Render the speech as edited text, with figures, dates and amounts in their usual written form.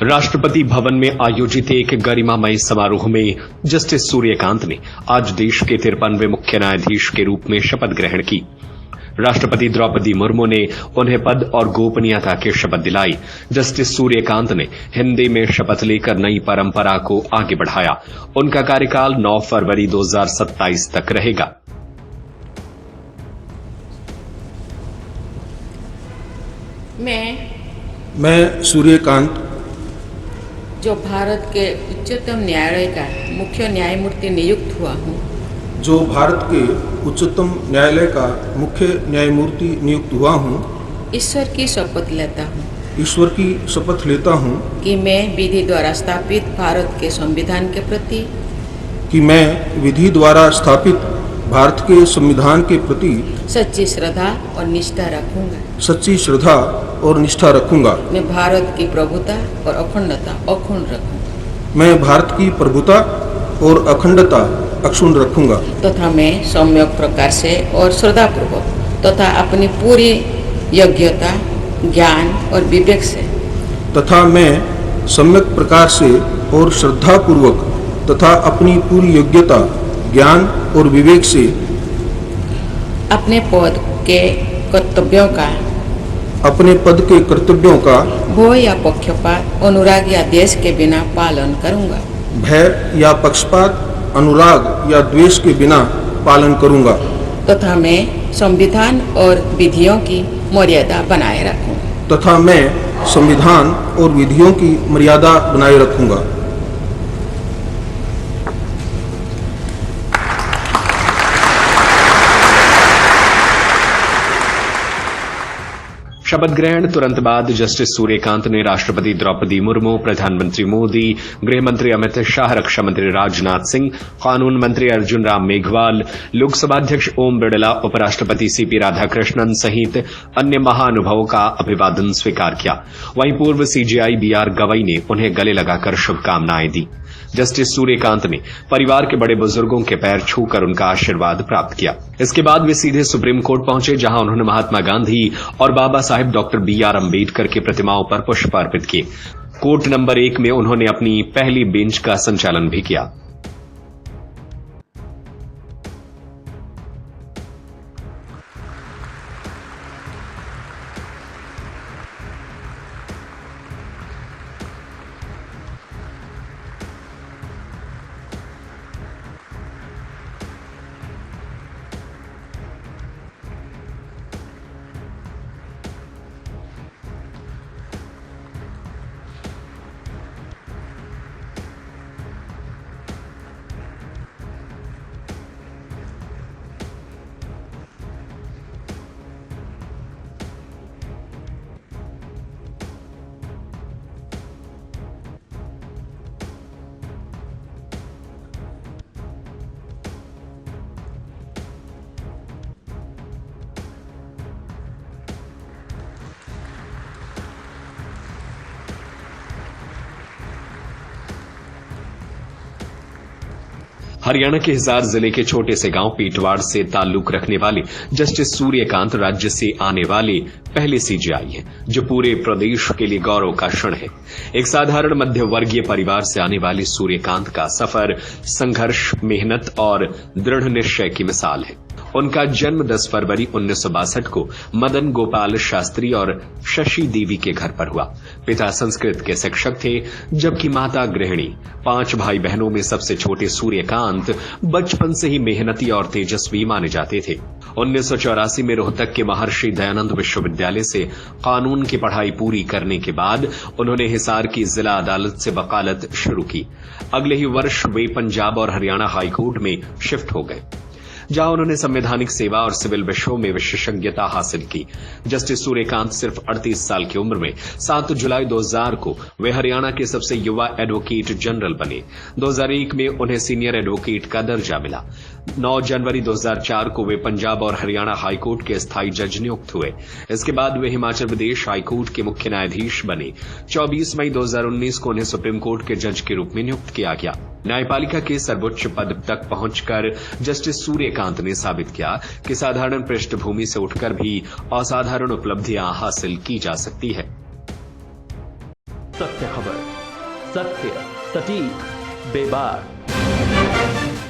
राष्ट्रपति भवन में आयोजित एक गरिमामय समारोह में जस्टिस सूर्यकांत ने आज देश के 53वें मुख्य न्यायाधीश के रूप में शपथ ग्रहण की। राष्ट्रपति द्रौपदी मुर्मू ने उन्हें पद और गोपनीयता की शपथ दिलाई। जस्टिस सूर्यकांत ने हिंदी में शपथ लेकर नई परंपरा को आगे बढ़ाया। उनका कार्यकाल 9 फरवरी 2027 तक रहेगा। मैं सूर्यकांत, जो भारत के उच्चतम न्यायालय का मुख्य न्यायमूर्ति नियुक्त हुआ हूँ, जो भारत के उच्चतम न्यायालय का मुख्य न्यायमूर्ति नियुक्त हुआ हूँ, ईश्वर की शपथ लेता हूँ कि मैं विधि द्वारा स्थापित भारत के संविधान के प्रति सच्ची श्रद्धा और निष्ठा रखूंगा। मैं भारत की प्रभुता और अखंडता अक्षुण्ण रखूंगा तथा मैं सम्यक प्रकार से और श्रद्धापूर्वक तथा अपनी पूरी योग्यता, ज्ञान और विवेक से अपने पद के कर्तव्यों का भय या पक्षपात, अनुराग या द्वेष के बिना पालन करूंगा तथा मैं संविधान और विधियों की मर्यादा बनाए रखूंगा। शपथ ग्रहण तुरंत बाद जस्टिस सूर्यकांत ने राष्ट्रपति द्रौपदी मुर्मू, प्रधानमंत्री मोदी, गृह मंत्री अमित शाह, रक्षा मंत्री राजनाथ सिंह, कानून मंत्री अर्जुन राम मेघवाल, लोकसभा अध्यक्ष ओम बिड़ला, उपराष्ट्रपति सीपी राधाकृष्णन सहित अन्य महानुभावों का अभिवादन स्वीकार किया। वहीं पूर्व सीजेआई बीआर गवई ने उन्हें गले लगाकर शुभकामनाएं दी। जस्टिस सूर्यकांत ने परिवार के बड़े बुजुर्गों के पैर छूकर उनका आशीर्वाद प्राप्त किया। इसके बाद वे सीधे सुप्रीम कोर्ट पहुंचे, जहां उन्होंने महात्मा गांधी और बाबा साहेब डॉक्टर बीआर अम्बेडकर की प्रतिमाओं पर पुष्प अर्पित किए। कोर्ट नंबर 1 में उन्होंने अपनी पहली बेंच का संचालन भी किया। हरियाणा के हिसार जिले के छोटे से गांव पीटवाड़ से ताल्लुक रखने वाले जस्टिस सूर्यकांत राज्य से आने वाले पहले सीजेआई हैं, जो पूरे प्रदेश के लिए गौरव का क्षण है। एक साधारण मध्य वर्गीय परिवार से आने वाले सूर्यकांत का सफर संघर्ष, मेहनत और दृढ़ निश्चय की मिसाल है। उनका जन्म 10 फरवरी 1962 को मदन गोपाल शास्त्री और शशि देवी के घर पर हुआ। पिता संस्कृत के शिक्षक थे, जबकि माता गृहिणी। 5 भाई बहनों में सबसे छोटे सूर्यकांत बचपन से ही मेहनती और तेजस्वी माने जाते थे। 1984 में रोहतक के महर्षि दयानंद विश्वविद्यालय से कानून की पढ़ाई पूरी करने के बाद उन्होंने हिसार की जिला अदालत से वकालत शुरू की। अगले ही वर्ष वे पंजाब और हरियाणा हाईकोर्ट में शिफ्ट हो गए, जहां उन्होंने संवैधानिक सेवा और सिविल विषयों में विशेषज्ञता हासिल की। जस्टिस सूर्यकांत सिर्फ 38 साल की उम्र में 7 जुलाई 2000 को वे हरियाणा के सबसे युवा एडवोकेट जनरल बने। 2001 में उन्हें सीनियर एडवोकेट का दर्जा मिला। 9 जनवरी 2004 को वे पंजाब और हरियाणा हाईकोर्ट के स्थायी जज नियुक्त हुए। इसके बाद वे हिमाचल प्रदेश हाईकोर्ट के मुख्य न्यायाधीश बने। 24 मई 2019 को उन्हें सुप्रीम कोर्ट के जज के रूप में नियुक्त किया गया। न्यायपालिका के सर्वोच्च पद तक पहुंचकर जस्टिस सूर्यकांत ने साबित किया कि साधारण पृष्ठभूमि से उठकर भी असाधारण उपलब्धियां हासिल की जा सकती है। सत्य खबर, सत्य, सटीक, बेबाक।